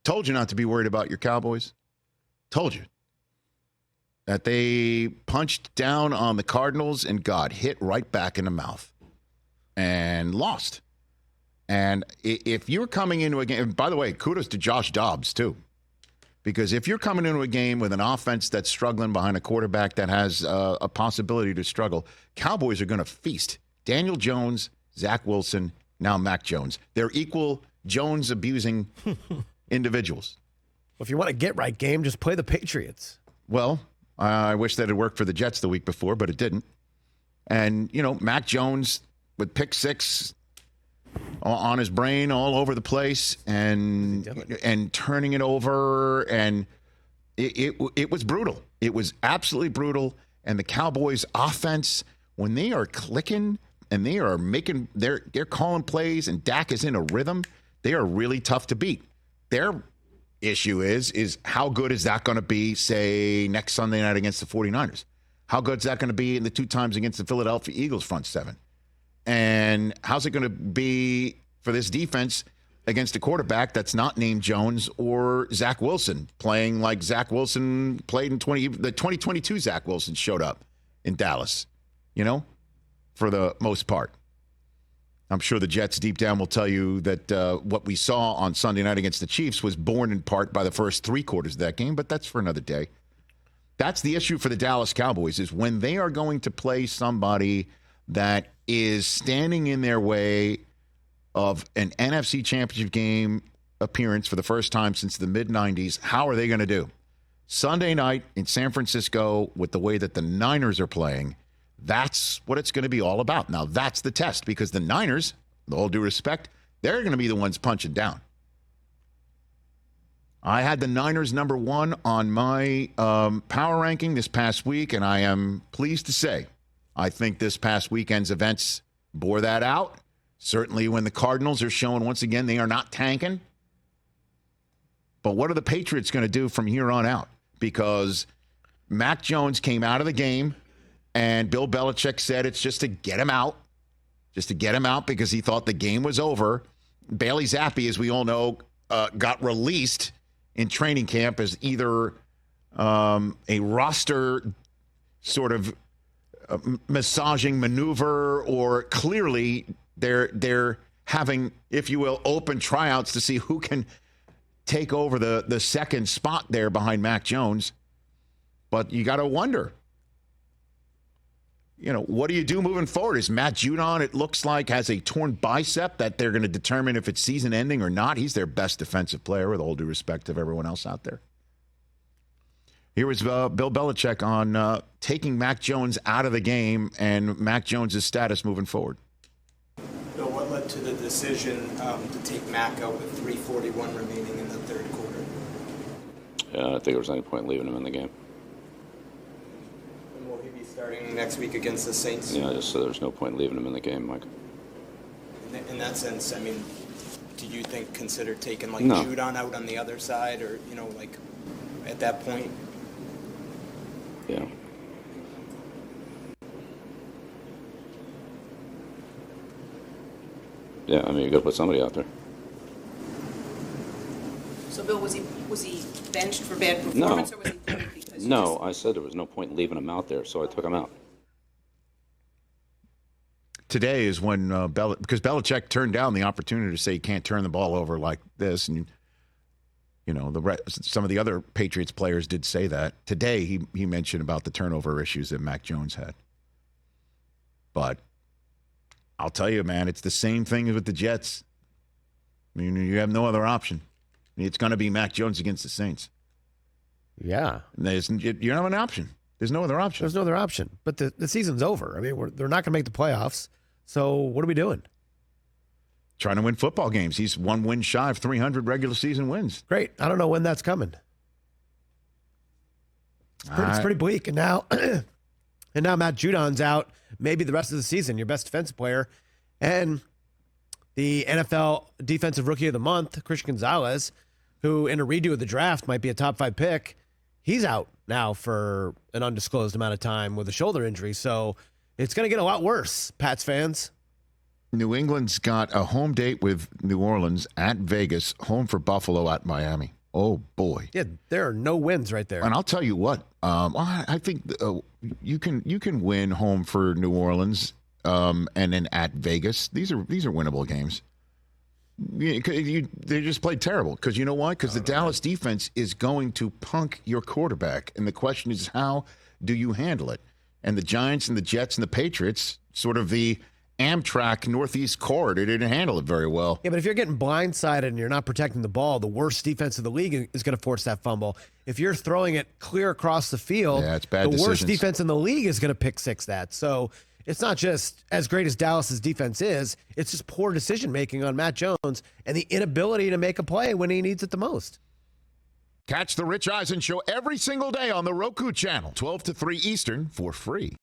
Told you not to be worried about your Cowboys. Told you. That they punched down on the Cardinals and got hit right back in the mouth and lost. And if you're coming into a game, and by the way, kudos to Josh Dobbs, too. Because if you're coming into a game with an offense that's struggling behind a quarterback that has a possibility to struggle, Cowboys are going to feast. Daniel Jones, Zach Wilson, now Mac Jones. They're equal Jones-abusing individuals. Well, if you want a get-right game, just play the Patriots. Well, I wish that had worked for the Jets the week before, but it didn't. And, Mac Jones with pick six on his brain all over the place and turning it over, and it was brutal. It was absolutely brutal. And the Cowboys offense, when they are clicking and they are making they're calling plays and Dak is in a rhythm, they are really tough to beat. Their issue is how good is that going to be, say, next Sunday night against the 49ers? How good is that going to be in the 2 times against the Philadelphia Eagles front seven? And how's it going to be for this defense against a quarterback that's not named Jones or Zach Wilson, playing like Zach Wilson played in the 2022 Zach Wilson showed up in Dallas, for the most part. I'm sure the Jets deep down will tell you that what we saw on Sunday night against the Chiefs was born in part by the first 3 quarters of that game, but that's for another day. That's the issue for the Dallas Cowboys, is when they are going to play somebody that is standing in their way of an NFC Championship game appearance for the first time since the mid-'90s, how are they going to do? Sunday night in San Francisco, with the way that the Niners are playing, that's what it's going to be all about. Now, that's the test, because the Niners, with all due respect, they're going to be the ones punching down. I had the Niners number 1 on my power ranking this past week, and I am pleased to say I think this past weekend's events bore that out. Certainly when the Cardinals are showing once again they are not tanking. But what are the Patriots going to do from here on out? Because Mac Jones came out of the game, and Bill Belichick said it's just to get him out. Just to get him out because he thought the game was over. Bailey Zappi, as we all know, got released in training camp as either a roster sort of massaging maneuver, or clearly they're having, if you will, open tryouts to see who can take over the second spot there behind Mac Jones. But you got to wonder, what do you do moving forward? Is Matt Judon, it looks like, has a torn bicep that they're going to determine if it's season ending or not. He's their best defensive player, with all due respect of everyone else out there. Here was Bill Belichick on taking Mac Jones out of the game and Mac Jones' status moving forward. Bill, what led to the decision to take Mac out with 3:41 remaining in the third quarter? Yeah, I don't think there was any point leaving him in the game. And will he be starting next week against the Saints? Yeah, just so there's no point leaving him in the game, Mike. In that sense, I mean, do you consider taking No. Judon out on the other side, or at that point? Yeah. Yeah, I mean, you got to put somebody out there. So, Bill, was he benched for bad performance, or was he pulled because? No, I said there was no point leaving him out there, so I took him out. Today is when because Belichick turned down the opportunity to say he can't turn the ball over like this, and some of the other Patriots players did say that. Today he mentioned about the turnover issues that Mac Jones had. But I'll tell you, man, it's the same thing as with the Jets. I mean, you have no other option. It's going to be Mac Jones against the Saints. Yeah. You don't have an option. There's no other option. There's no other option. But the season's over. I mean, they're not going to make the playoffs. So what are we doing? Trying to win football games. He's 1 win shy of 300 regular season wins. Great. I don't know when that's coming. It's pretty bleak. And now Matt Judon's out maybe the rest of the season, your best defensive player. And the NFL Defensive Rookie of the Month, Christian Gonzalez, who in a redo of the draft might be a top 5 pick, he's out now for an undisclosed amount of time with a shoulder injury. So it's going to get a lot worse, Pats fans. New England's got a home date with New Orleans at Vegas, home for Buffalo at Miami. Oh, boy. Yeah, there are no wins right there. And I'll tell you what, I think you can win home for New Orleans and then at Vegas. These are winnable games. They just played terrible because you know why? Because the Dallas defense is going to punk your quarterback, and the question is how do you handle it? And the Giants and the Jets and the Patriots, sort of the Amtrak Northeast corridor, didn't handle it very well. Yeah, but if you're getting blindsided and you're not protecting the ball, the worst defense in the league is going to force that fumble. If you're throwing it clear across the field, it's bad the worst decisions. defense in the league is going to pick six that. So it's not just as great as Dallas's defense is, it's just poor decision-making on Matt Jones and the inability to make a play when he needs it the most. Catch the Rich Eisen Show every single day on the Roku channel, 12 to 3 Eastern, for free.